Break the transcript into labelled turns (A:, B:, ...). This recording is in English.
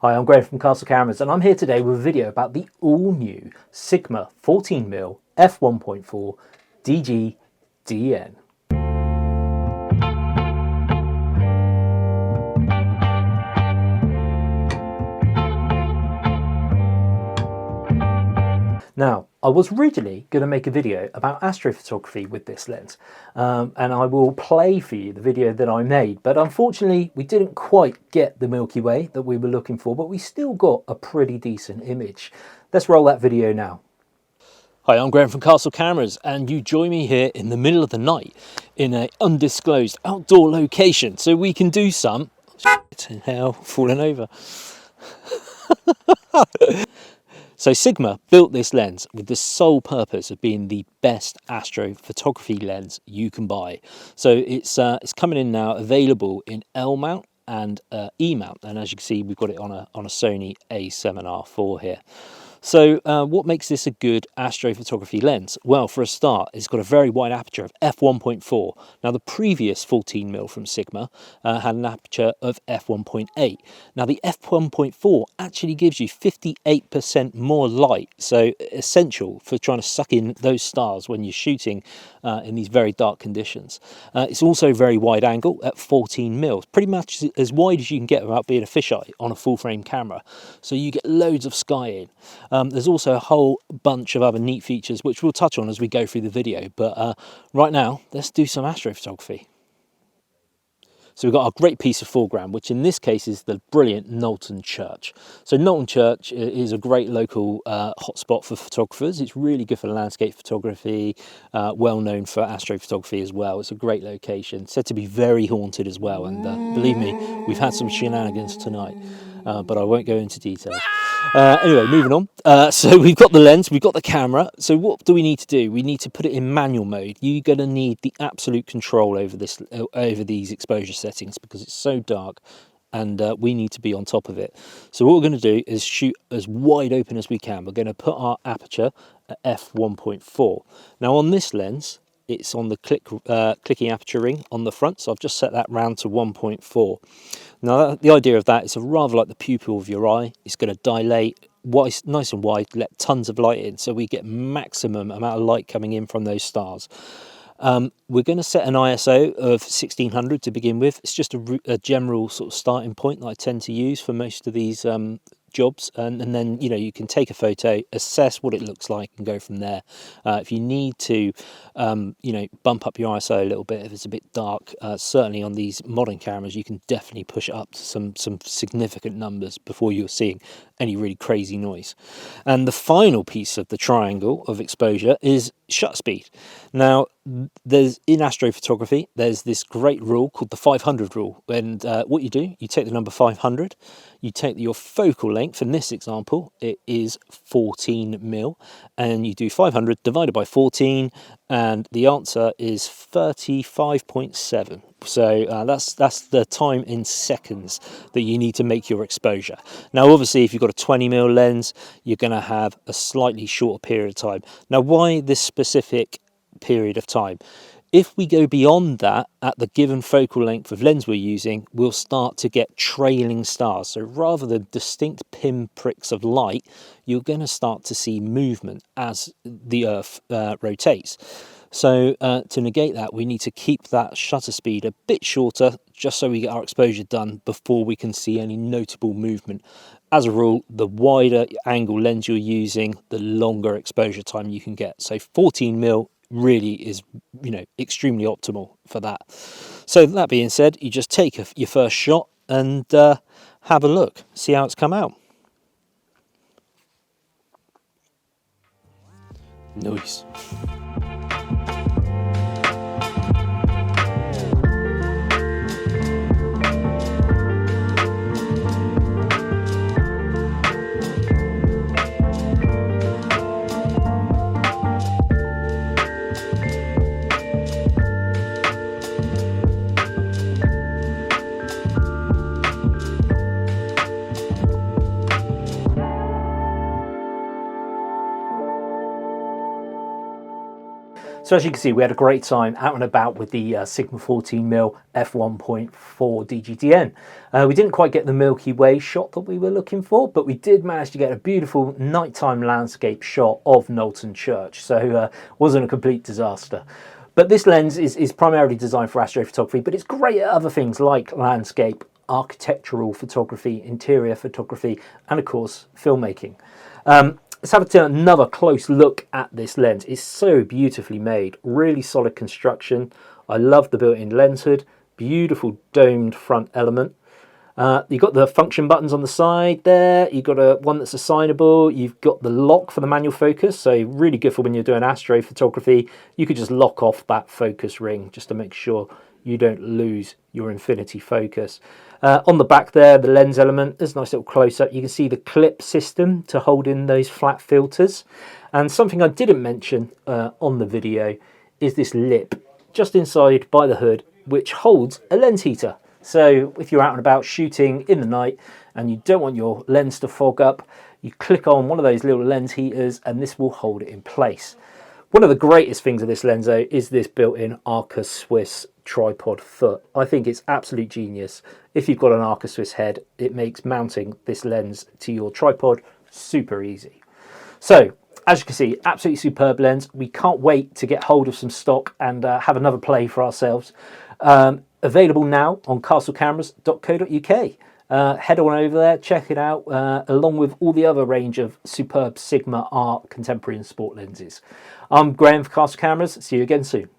A: Hi, I'm Graham from Castle Cameras and I'm here today with a video about the all-new Sigma 14mm f1.4 DG-DN. Now, I was originally going to make a video about astrophotography with this lens, and I will play for you the video that I made, but unfortunately we didn't quite get the Milky Way that we were looking for, but we still got a pretty decent image. Let's roll that video now. Hi, I'm Graham from Castle Cameras, and you join me here in the middle of the night in an undisclosed outdoor location so we can do some... Shit in hell, falling over. So Sigma built this lens with the sole purpose of being the best astrophotography lens you can buy. So it's coming in now, available in L mount and E mount, and as you can see, we've got it on a Sony A7R4 here. So what makes this a good astrophotography lens? Well, for a start, it's got a very wide aperture of f1.4. Now, the previous 14mm from Sigma had an aperture of f1.8. Now, the f1.4 actually gives you 58% more light, so essential for trying to suck in those stars when you're shooting in these very dark conditions. It's also very wide angle at 14mm, pretty much as wide as you can get without being a fisheye on a full-frame camera. So you get loads of sky in. There's also a whole bunch of other neat features which we'll touch on as we go through the video, but right now let's do some astrophotography. So we've got our great piece of foreground, which in this case is the brilliant Knowlton Church. So Knowlton Church is a great local hotspot for photographers. It's really good for landscape photography, well known for astrophotography as well. It's a great location, said to be very haunted as well, and believe me, we've had some shenanigans tonight, but I won't go into detail. Anyway, moving on. So we've got the lens, we've got the camera. So what do we need to do? We need to put it in manual mode. You're going to need the absolute control over this, over these exposure settings, because it's so dark, and we need to be on top of it. So what we're going to do is shoot as wide open as we can. We're going to put our aperture at f1.4. Now on this lens, it's on the clicking aperture ring on the front, so I've just set that round to 1.4. Now the idea of that is rather like the pupil of your eye. It's going to dilate nice and wide, let tons of light in, so we get maximum amount of light coming in from those stars. We're going to set an ISO of 1600 to begin with. It's just a general sort of starting point that I tend to use for most of these jobs, and then you can take a photo, assess what it looks like, and go from there. If you need to bump up your ISO a little bit if it's a bit dark, certainly on these modern cameras you can definitely push it up to some significant numbers before you're seeing any really crazy noise. And the final piece of the triangle of exposure is shutter speed. Now in astrophotography there's this great rule called the 500 rule, and what you do, you take the number 500, you take your focal length. In this example it is 14mm, and you do 500 divided by 14, and the answer is 35.7. So that's the time in seconds that you need to make your exposure. Now obviously if you've got a 20mm lens, you're going to have a slightly shorter period of time. Now why this specific period of time? If we go beyond that at the given focal length of lens we're using, we'll start to get trailing stars. So rather than distinct pinpricks of light, you're going to start to see movement as the Earth rotates. So to negate that, we need to keep that shutter speed a bit shorter, just so we get our exposure done before we can see any notable movement. As a rule, the wider angle lens you're using, the longer exposure time you can get. So 14mm really is extremely optimal for that. So that being said, you just take your first shot and have a look, see how it's come out. Nice. So as you can see, we had a great time out and about with the Sigma 14mm f1.4 DGTN. We didn't quite get the Milky Way shot that we were looking for, but we did manage to get a beautiful nighttime landscape shot of Knowlton Church, so wasn't a complete disaster. But this lens is primarily designed for astrophotography, but it's great at other things like landscape, architectural photography, interior photography, and of course filmmaking. Let's have another close look at this lens. It's so beautifully made, really solid construction. I love the built-in lens hood, beautiful domed front element. You've got the function buttons on the side there, you've got one that's assignable, you've got the lock for the manual focus, so really good for when you're doing astrophotography. You could just lock off that focus ring just to make sure you don't lose your infinity focus. On the back there, the lens element, there's a nice little close-up. You can see the clip system to hold in those flat filters. And something I didn't mention on the video is this lip just inside by the hood, which holds a lens heater. So if you're out and about shooting in the night and you don't want your lens to fog up, you click on one of those little lens heaters and this will hold it in place. One of the greatest things of this lens though is this built-in Arca-Swiss tripod foot. I think it's absolute genius. If you've got an Arca-Swiss head, it makes mounting this lens to your tripod super easy. So as you can see, absolutely superb lens. We can't wait to get hold of some stock and have another play for ourselves. Available now on castlecameras.co.uk. Head on over there, check it out, along with all the other range of superb Sigma art, contemporary and sport lenses. I'm Graham for Castle Cameras. See you again soon.